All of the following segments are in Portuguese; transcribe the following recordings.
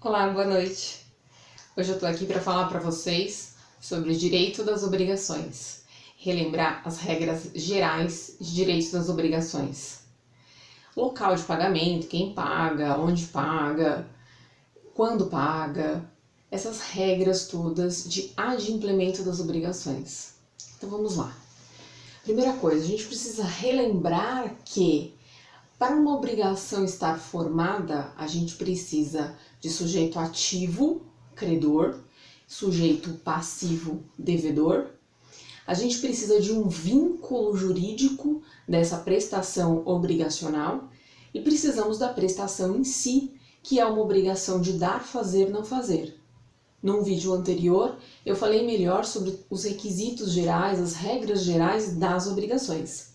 Olá, boa noite. Hoje eu tô aqui para falar para vocês sobre o direito das obrigações, relembrar as regras gerais de direito das obrigações. Local de pagamento, quem paga, onde paga, quando paga, essas regras todas de adimplemento das obrigações. Então vamos lá. Primeira coisa, a gente precisa relembrar que para uma obrigação estar formada, a gente precisa de sujeito ativo, credor, sujeito passivo, devedor. A gente precisa de um vínculo jurídico dessa prestação obrigacional e precisamos da prestação em si, que é uma obrigação de dar, fazer, não fazer. Num vídeo anterior, eu falei melhor sobre os requisitos gerais, as regras gerais das obrigações.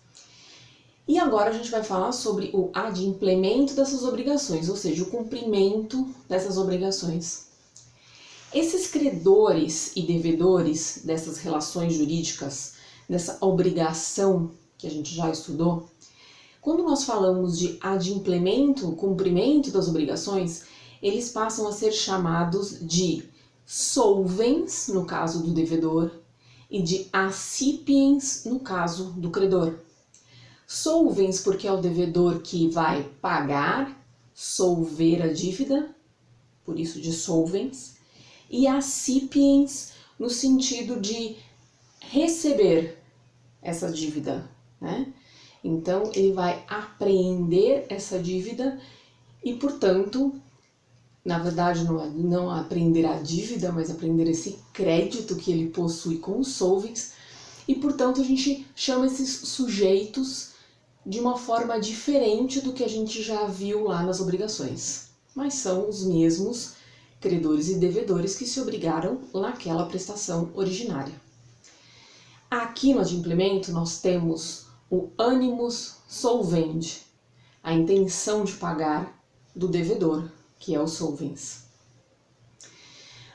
E agora a gente vai falar sobre o adimplemento dessas obrigações, ou seja, o cumprimento dessas obrigações. Esses credores e devedores dessas relações jurídicas, dessa obrigação que a gente já estudou, quando nós falamos de adimplemento, cumprimento das obrigações, eles passam a ser chamados de solvens, no caso do devedor, e de accipiens, no caso do credor. Solvens porque é o devedor que vai pagar, solver a dívida, por isso de solvens, e accipiens no sentido de receber essa dívida, né? Então ele vai apreender essa dívida e, portanto, na verdade não apreender a dívida, mas apreender esse crédito que ele possui com os solvens, e portanto a gente chama esses sujeitos de uma forma diferente do que a gente já viu lá nas obrigações. Mas são os mesmos credores e devedores que se obrigaram naquela prestação originária. Aqui no adimplemento nós temos o animus solvendi, a intenção de pagar do devedor, que é o solvens.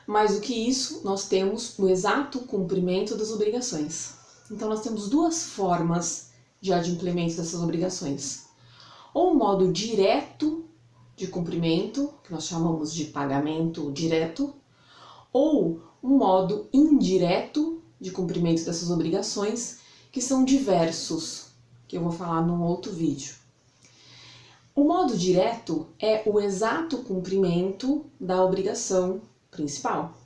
Mais do que isso, nós temos o exato cumprimento das obrigações. Então nós temos duas formas de adimplemento dessas obrigações. Ou o modo direto de cumprimento, que nós chamamos de pagamento direto, ou um modo indireto de cumprimento dessas obrigações, que são diversos, que eu vou falar num outro vídeo. O modo direto é o exato cumprimento da obrigação principal.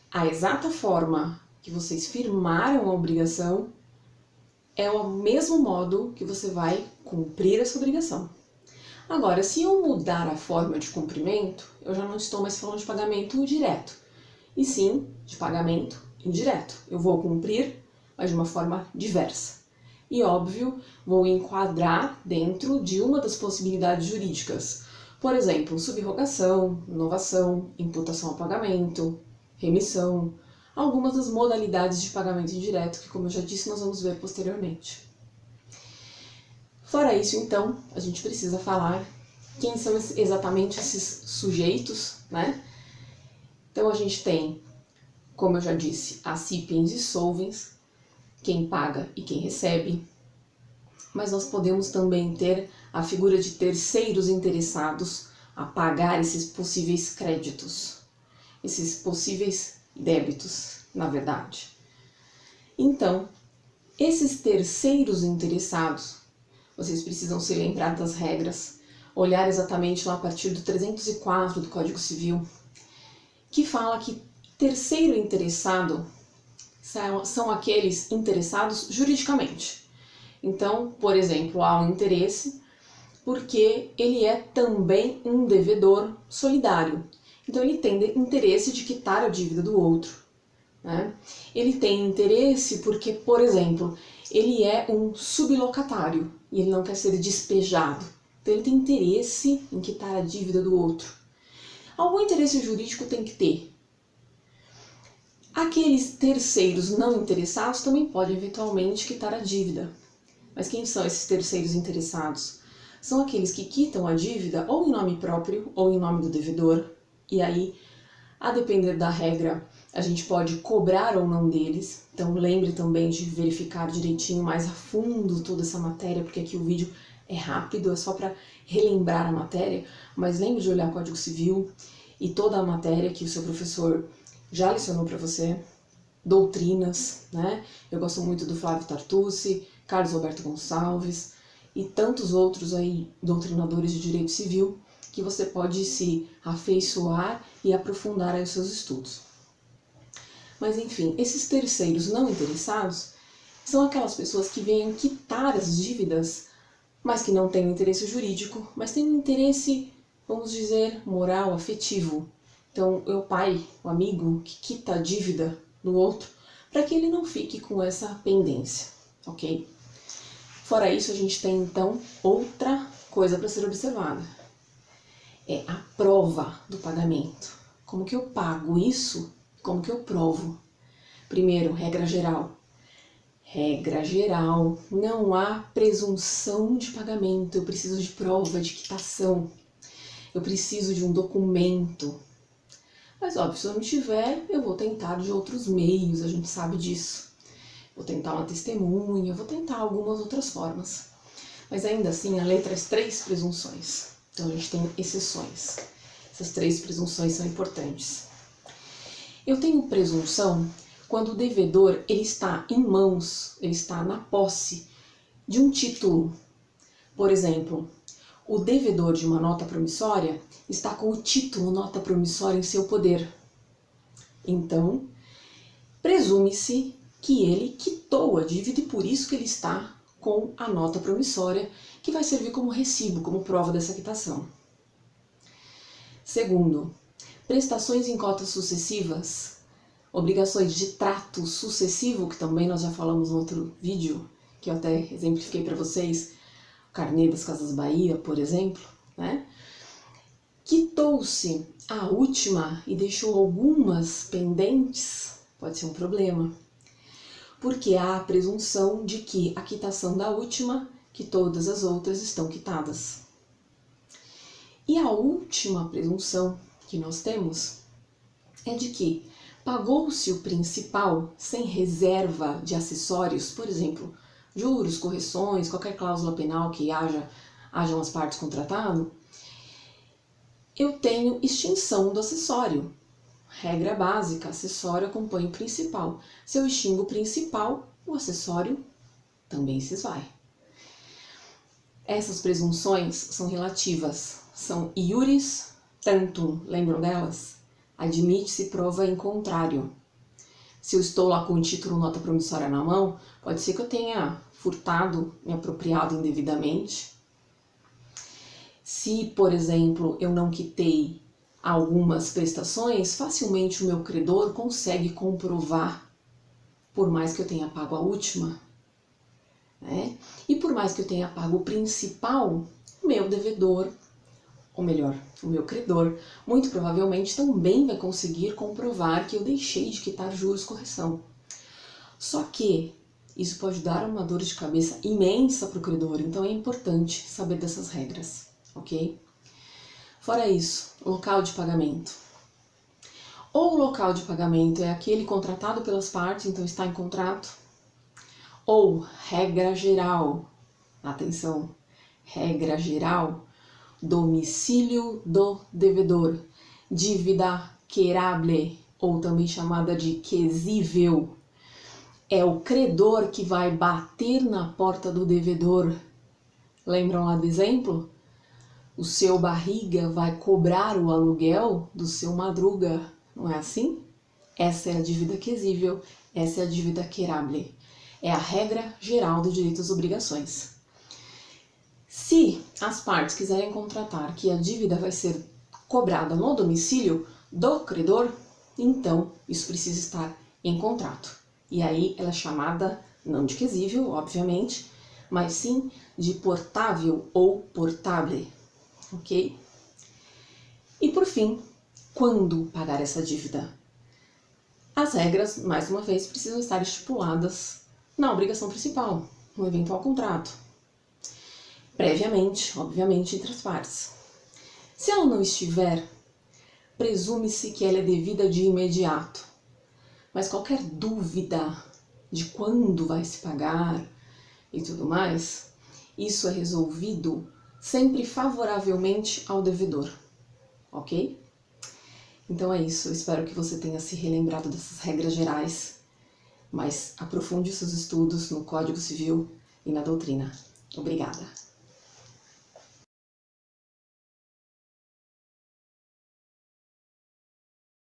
A exata forma que vocês firmaram a obrigação é o mesmo modo que você vai cumprir essa obrigação. Agora, se eu mudar a forma de cumprimento, eu já não estou mais falando de pagamento direto, e sim de pagamento indireto. Eu vou cumprir, mas de uma forma diversa. E, óbvio, vou enquadrar dentro de uma das possibilidades jurídicas. Por exemplo, subrogação, inovação, imputação ao pagamento, remissão, algumas das modalidades de pagamento indireto que, como eu já disse, nós vamos ver posteriormente. Fora isso, então, a gente precisa falar quem são exatamente esses sujeitos, né? Então, a gente tem, como eu já disse, accipiens e solvens, quem paga e quem recebe, mas nós podemos também ter a figura de terceiros interessados a pagar esses possíveis créditos, esses possíveis débitos, na verdade. Então, esses terceiros interessados, vocês precisam se lembrar das regras, olhar exatamente lá a partir do 304 do Código Civil, que fala que terceiro interessado são aqueles interessados juridicamente. Então, por exemplo, há um interesse porque ele é também um devedor solidário. Então, ele tem interesse de quitar a dívida do outro, né? Ele tem interesse porque, por exemplo, ele é um sublocatário e ele não quer ser despejado. Então, ele tem interesse em quitar a dívida do outro. Algum interesse jurídico tem que ter. Aqueles terceiros não interessados também podem eventualmente quitar a dívida. Mas quem são esses terceiros interessados? São aqueles que quitam a dívida ou em nome próprio ou em nome do devedor. E aí, a depender da regra, a gente pode cobrar ou não deles. Então lembre também de verificar direitinho, mais a fundo toda essa matéria, porque aqui o vídeo é rápido, é só para relembrar a matéria, mas lembre de olhar o Código Civil e toda a matéria que o seu professor já lecionou para você, doutrinas, né? Eu gosto muito do Flávio Tartucci, Carlos Roberto Gonçalves e tantos outros aí doutrinadores de direito civil que você pode se afeiçoar e aprofundar aí os seus estudos. Mas enfim, esses terceiros não interessados são aquelas pessoas que vêm quitar as dívidas, mas que não têm um interesse jurídico, mas têm um interesse, vamos dizer, moral, afetivo. Então, é o pai, o amigo que quita a dívida do outro para que ele não fique com essa pendência, ok? Fora isso, a gente tem então outra coisa para ser observada. É a prova do pagamento. Como que eu pago isso? Como que eu provo? Primeiro, regra geral. Regra geral, não há presunção de pagamento. Eu preciso de prova de quitação. Eu preciso de um documento. Mas óbvio, se eu não tiver, eu vou tentar de outros meios, a gente sabe disso. Vou tentar uma testemunha, vou tentar algumas outras formas. Mas ainda assim, a lei traz 3 presunções. Então a gente tem exceções. Essas 3 presunções são importantes. Eu tenho presunção quando o devedor ele está em mãos, ele está na posse de um título. Por exemplo, o devedor de uma nota promissória está com o título nota promissória em seu poder. Então, presume-se que ele quitou a dívida e por isso que ele está com a nota promissória, que vai servir como recibo, como prova dessa quitação. Segundo, prestações em cotas sucessivas, obrigações de trato sucessivo, que também nós já falamos no outro vídeo, que eu até exemplifiquei para vocês, o Carnê das Casas Bahia, por exemplo, né? Quitou-se a última e deixou algumas pendentes, pode ser um problema, porque há a presunção de que a quitação da última, que todas as outras estão quitadas. E a última presunção que nós temos é de que pagou-se o principal sem reserva de acessórios, por exemplo, juros, correções, qualquer cláusula penal que hajam as partes contratado, eu tenho extinção do acessório. Regra básica, acessório acompanha o principal. Se eu extingo o principal, o acessório também se esvai. Essas presunções são relativas, são iuris tantum, lembram delas? Admite-se prova em contrário. Se eu estou lá com o título nota promissória na mão, pode ser que eu tenha furtado, me apropriado indevidamente. Se, por exemplo, eu não quitei algumas prestações, facilmente o meu credor consegue comprovar, por mais que eu tenha pago a última, né? E por mais que eu tenha pago o principal, o meu devedor, ou melhor, o meu credor, muito provavelmente também vai conseguir comprovar que eu deixei de quitar juros correção. Só que isso pode dar uma dor de cabeça imensa para o credor, então é importante saber dessas regras, ok? Fora isso, local de pagamento. Ou o local de pagamento é aquele contratado pelas partes, então está em contrato, ou regra geral, atenção, regra geral, domicílio do devedor, dívida querable, ou também chamada de quesível, é o credor que vai bater na porta do devedor. Lembram lá do exemplo? O seu barriga vai cobrar o aluguel do seu madruga, não é assim? Essa é a dívida quesível, essa é a dívida querable. É a regra geral do direito às obrigações. Se as partes quiserem contratar que a dívida vai ser cobrada no domicílio do credor, então isso precisa estar em contrato. E aí ela é chamada, não de quesível, obviamente, mas sim de portável ou portable, ok? E por fim, quando pagar essa dívida? As regras, mais uma vez, precisam estar estipuladas na obrigação principal, no eventual contrato. Previamente, obviamente, entre as partes. Se ela não estiver, presume-se que ela é devida de imediato. Mas qualquer dúvida de quando vai se pagar e tudo mais, isso é resolvido sempre favoravelmente ao devedor, ok? Então é isso, eu espero que você tenha se relembrado dessas regras gerais, mas aprofunde os seus estudos no Código Civil e na doutrina. Obrigada.